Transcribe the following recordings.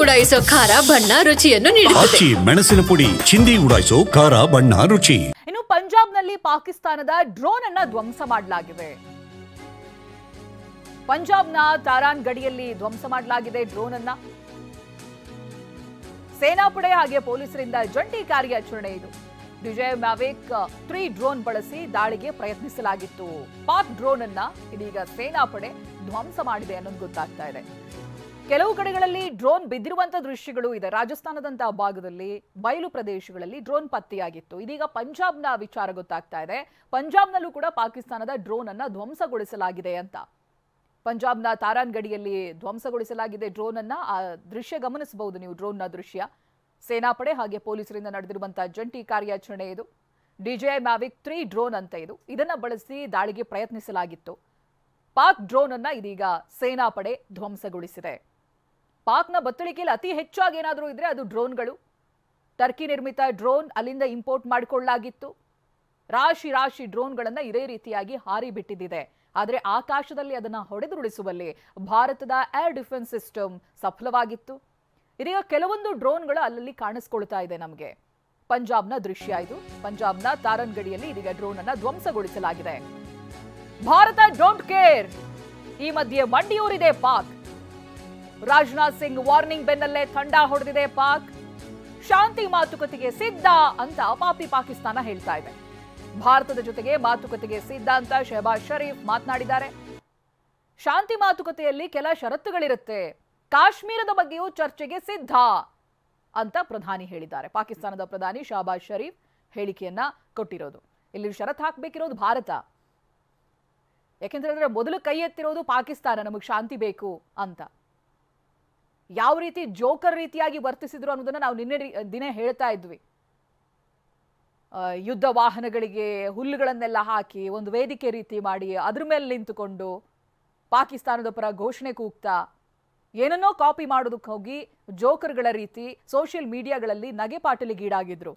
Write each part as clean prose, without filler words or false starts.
ಉಡಾಯಿಸೋ ಖಾರ ಬಣ್ಣ ರುಚಿಯನ್ನು ನೀಡುತ್ತದೆ. ಮೆಣಸಿನ ಪುಡಿ ಚಿಂದಿ ಉಡಾಯಿಸೋ ಖಾರ ಬಣ್ಣ ರುಚಿ. ಇನ್ನು ಪಂಜಾಬ್ನಲ್ಲಿ ಪಾಕಿಸ್ತಾನದ ಡ್ರೋನ್ ಅನ್ನ ಧ್ವಂಸ ಮಾಡಲಾಗಿದೆ. ಪಂಜಾಬ್ನ ತಾರಾನ್ ಗಡಿಯಲ್ಲಿ ಧ್ವಂಸ ಮಾಡಲಾಗಿದೆ ಡ್ರೋನ್ ಅನ್ನ. ಸೇನಾಪಡೆ ಹಾಗೆ ಪೊಲೀಸರಿಂದ ಜಂಟಿ ಕಾರ್ಯಾಚರಣೆ ಇದು. ಡಿಜೆ ಮ್ಯಾವಿಕ್ 3 ಡ್ರೋನ್ ಬಳಸಿ ದಾಳಿಗೆ ಪ್ರಯತ್ನಿಸಲಾಗಿತ್ತು. ಪಾಕ್ ಡ್ರೋನ್ ಅನ್ನ ಇದೀಗ ಸೇನಾಪಡೆ ಧ್ವಂಸ ಮಾಡಿದೆ ಅನ್ನೋದು ಗೊತ್ತಾಗ್ತಾ ಇದೆ. ಕೆಲವು ಕಡೆಗಳಲ್ಲಿ ಡ್ರೋನ್ ಬಿದ್ದಿರುವಂತಹ ದೃಶ್ಯಗಳು ಇದೆ. ರಾಜಸ್ಥಾನದಂತಹ ಭಾಗದಲ್ಲಿ ಬಯಲು ಪ್ರದೇಶಗಳಲ್ಲಿ ಡ್ರೋನ್ ಪತ್ತೆಯಾಗಿತ್ತು. ಇದೀಗ ಪಂಜಾಬ್ನ ವಿಚಾರ ಗೊತ್ತಾಗ್ತಾ ಇದೆ. ಪಂಜಾಬ್ನಲ್ಲೂ ಕೂಡ ಪಾಕಿಸ್ತಾನದ ಡ್ರೋನ್ ಅನ್ನ ಧ್ವಂಸಗೊಳಿಸಲಾಗಿದೆ ಅಂತ. ಪಂಜಾಬ್ನ ತಾರಾನ್ ಗಡಿಯಲ್ಲಿ ಧ್ವಂಸಗೊಳಿಸಲಾಗಿದೆ ಡ್ರೋನ್ ಅನ್ನ. ಆ ದೃಶ್ಯ ಗಮನಿಸಬಹುದು ನೀವು, ಡ್ರೋನ್ನ ದೃಶ್ಯ. ಸೇನಾಪಡೆ ಹಾಗೆ ಪೊಲೀಸರಿಂದ ನಡೆದಿರುವಂತಹ ಜಂಟಿ ಕಾರ್ಯಾಚರಣೆ ಇದು. ಡಿಜೆ ಮ್ಯಾವಿಕ್ 3 ಡ್ರೋನ್ ಅಂತ ಇದು. ಇದನ್ನ ಬಳಸಿ ದಾಳಿಗೆ ಪ್ರಯತ್ನಿಸಲಾಗಿತ್ತು. ಪಾಕ್ ಡ್ರೋನ್ ಅನ್ನ ಇದೀಗ ಸೇನಾಪಡೆ ಧ್ವಂಸಗೊಳಿಸಿದೆ. ಪಾಕ್ನ ಬತ್ತಳಿಕೆಯಲ್ಲಿ ಅತಿ ಹೆಚ್ಚಾಗಿ ಏನಾದರೂ ಇದ್ರೆ ಅದು ಡ್ರೋನ್ಗಳು. ಟರ್ಕಿ ನಿರ್ಮಿತ ಡ್ರೋನ್ ಅಲ್ಲಿಂದ ಇಂಪೋರ್ಟ್ ಮಾಡಿಕೊಳ್ಳಲಾಗಿತ್ತು. ರಾಶಿ ಡ್ರೋನ್ಗಳನ್ನ ಇದೇ ರೀತಿಯಾಗಿ ಹಾರಿ ಬಿಟ್ಟಿದೆ. ಆದರೆ ಆಕಾಶದಲ್ಲಿ ಅದನ್ನ ಹೊಡೆದುರುಳಿಸುವಲ್ಲಿ ಭಾರತದ ಏರ್ ಡಿಫೆನ್ಸ್ ಸಿಸ್ಟಮ್ ಸಫಲವಾಗಿತ್ತು. ಇದೀಗ ಕೆಲವೊಂದು ಡ್ರೋನ್ಗಳು ಅಲ್ಲಲ್ಲಿ ಕಾಣಿಸ್ಕೊಳ್ತಾ ಇದೆ ನಮಗೆ. ಪಂಜಾಬ್ನ ದೃಶ್ಯ ಇದು. ಪಂಜಾಬ್ನ ತಾರನ್ ಗಡಿಯಲ್ಲಿ ಇದೀಗ ಡ್ರೋನ್ ಅನ್ನ ಧ್ವಂಸಗೊಳಿಸಲಾಗಿದೆ. Bharat don't care. ಈ ಮಧ್ಯೆ ಮಂಡಿಯೂರಿದೆ ಪಾಕ್. ರಾಜನಾಥ್ ಸಿಂಗ್ ವಾರ್ನಿಂಗ್ ಬೆನ್ನಲ್ಲೇ ತಂಡ ಹೊಡೆದಿದೆ ಪಾಕ್. ಶಾಂತಿ ಮಾತುಕತೆಗೆ ಸಿದ್ಧ ಅಂತ ಪಾಕಿಸ್ತಾನ ಹೇಳ್ತಾ ಇದೆ. ಭಾರತದ ಜೊತೆಗೆ ಮಾತುಕತೆಗೆ ಸಿದ್ಧ ಅಂತ ಶಹಬಾಜ್ ಶರೀಫ್ ಮಾತನಾಡಿದ್ದಾರೆ. ಶಾಂತಿ ಮಾತುಕತೆಯಲ್ಲಿ ಕೆಲ ಷರತ್ತುಗಳಿರುತ್ತೆ. ಕಾಶ್ಮೀರದ ಬಗ್ಗೆಯೂ ಚರ್ಚೆಗೆ ಸಿದ್ಧ ಅಂತ ಪ್ರಧಾನಿ ಹೇಳಿದ್ದಾರೆ. ಪಾಕಿಸ್ತಾನದ ಪ್ರಧಾನಿ ಶಹಬಾಜ್ ಶರೀಫ್ ಹೇಳಿಕೆಯನ್ನ ಕೊಟ್ಟಿರೋದು. ಇಲ್ಲಿ ಷರತ್ತು ಹಾಕಬೇಕಿರೋದು ಭಾರತ. ಯಾಕೆಂದ್ರೆ ಮೊದಲು ಕೈ ಎತ್ತಿರೋದು ಪಾಕಿಸ್ತಾನ, ನಮಗೆ ಶಾಂತಿ ಬೇಕು ಅಂತ. ಯಾವ ರೀತಿ ಜೋಕರ್ ರೀತಿಯಾಗಿ ವರ್ತಿಸಿದ್ರು ಅನ್ನೋದನ್ನ ನಾವು ನಿನ್ನೆ ದಿನ ಹೇಳ್ತಾ ಇದ್ವಿ. ಯುದ್ಧ ವಾಹನಗಳಿಗೆ ಹುಲ್ಲುಗಳನ್ನೆಲ್ಲ ಹಾಕಿ ಒಂದು ವೇದಿಕೆ ರೀತಿ ಮಾಡಿ ಅದ್ರ ಮೇಲೆ ನಿಂತುಕೊಂಡು ಪಾಕಿಸ್ತಾನದ ಪರ ಘೋಷಣೆ ಕೂಗ್ತಾ ಏನನ್ನೋ ಕಾಪಿ ಮಾಡೋದಕ್ಕೆ ಹೋಗಿ ಜೋಕರ್ಗಳ ರೀತಿ ಸೋಷಿಯಲ್ ಮೀಡಿಯಾಗಳಲ್ಲಿ ನಗೆಪಾಟಲಿಗೀಡಾಗಿದ್ರು.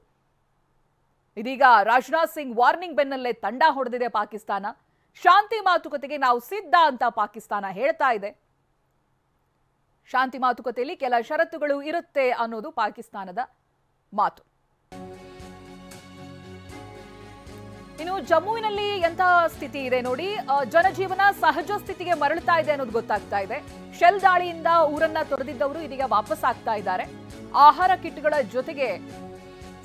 ಇದೀಗ ರಾಜನಾಥ್ ಸಿಂಗ್ ವಾರ್ನಿಂಗ್ ಬೆನ್ನಲ್ಲೇ ತಂಡ ಹೊಡೆದಿದೆ ಪಾಕಿಸ್ತಾನ. ಶಾಂತಿ ಮಾತುಕತೆಗೆ ನಾವು ಸಿದ್ಧ ಅಂತ ಪಾಕಿಸ್ತಾನ ಹೇಳ್ತಾ ಇದೆ. ಶಾಂತಿ ಮಾತುಕತೆಯಲ್ಲಿ ಕೆಲ ಷರತ್ತುಗಳು ಇರುತ್ತೆ ಅನ್ನೋದು ಪಾಕಿಸ್ತಾನದ ಮಾತು. ಇನ್ನು ಜಮ್ಮುವಿನಲ್ಲಿ ಎಂತ ಸ್ಥಿತಿ ಇದೆ ನೋಡಿ. ಜನಜೀವನ ಸಹಜ ಸ್ಥಿತಿಗೆ ಮರಳುತ್ತಾ ಇದೆ ಅನ್ನೋದು ಗೊತ್ತಾಗ್ತಾ ಇದೆ. ಶೆಲ್ ದಾಳಿಯಿಂದ ಊರನ್ನ ತೊರೆದಿದ್ದವರು ಇದೀಗ ವಾಪಸ್ ಆಗ್ತಾ ಇದ್ದಾರೆ. ಆಹಾರ ಕಿಟ್ಗಳ ಜೊತೆಗೆ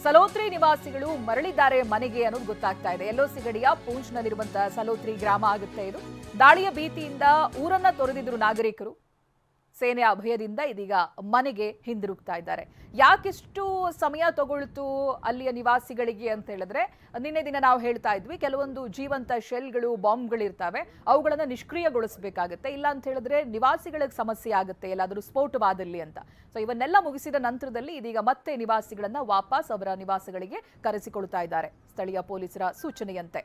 ಸಲೋತ್ರಿ ನಿವಾಸಿಗಳು ಮರಳಿದ್ದಾರೆ ಮನೆಗೆ ಅನ್ನೋದು ಗೊತ್ತಾಗ್ತಾ ಇದೆ. ಎಲ್ಒಸಿ ಗಡಿಯ ಪೂಂಚ್ನಲ್ಲಿರುವಂತಹ ಸಲೋತ್ರಿ ಗ್ರಾಮ ಆಗುತ್ತೆ ಇದು. ದಾಳಿಯ ಭೀತಿಯಿಂದ ಊರನ್ನ ತೊರೆದಿದ್ರು ನಾಗರಿಕರು. ಸೇನೆ ಅಭಯದಿಂದ ಇದೀಗ ಮನೆಗೆ ಹಿಂದಿರುಗ್ತಾ ಇದ್ದಾರೆ. ಯಾಕೆಷ್ಟು ಸಮಯ ತಗೊಳ್ತು ಅಲ್ಲಿಯ ನಿವಾಸಿಗಳಿಗೆ ಅಂತ ಹೇಳಿದ್ರೆ, ನಿನ್ನೆ ದಿನ ನಾವು ಹೇಳ್ತಾ ಇದ್ವಿ ಕೆಲವೊಂದು ಜೀವಂತ ಶೆಲ್ಗಳು ಬಾಂಬ್ಗಳಿರ್ತವೆ, ಅವುಗಳನ್ನ ನಿಷ್ಕ್ರಿಯಗೊಳಿಸಬೇಕಾಗುತ್ತೆ. ಇಲ್ಲ ಅಂತ ಹೇಳಿದ್ರೆ ನಿವಾಸಿಗಳಿಗೆ ಸಮಸ್ಯೆ ಆಗುತ್ತೆ ಎಲ್ಲಾದರೂ ಸ್ಫೋಟವಾದಲ್ಲಿ ಅಂತ. ಸೊ ಇವನ್ನೆಲ್ಲ ಮುಗಿಸಿದ ನಂತರದಲ್ಲಿ ಇದೀಗ ಮತ್ತೆ ನಿವಾಸಿಗಳನ್ನ ವಾಪಸ್ ಅವರ ನಿವಾಸಗಳಿಗೆ ಕರೆಸಿಕೊಳ್ತಾ ಇದ್ದಾರೆ ಸ್ಥಳೀಯ ಪೊಲೀಸರ ಸೂಚನೆಯಂತೆ.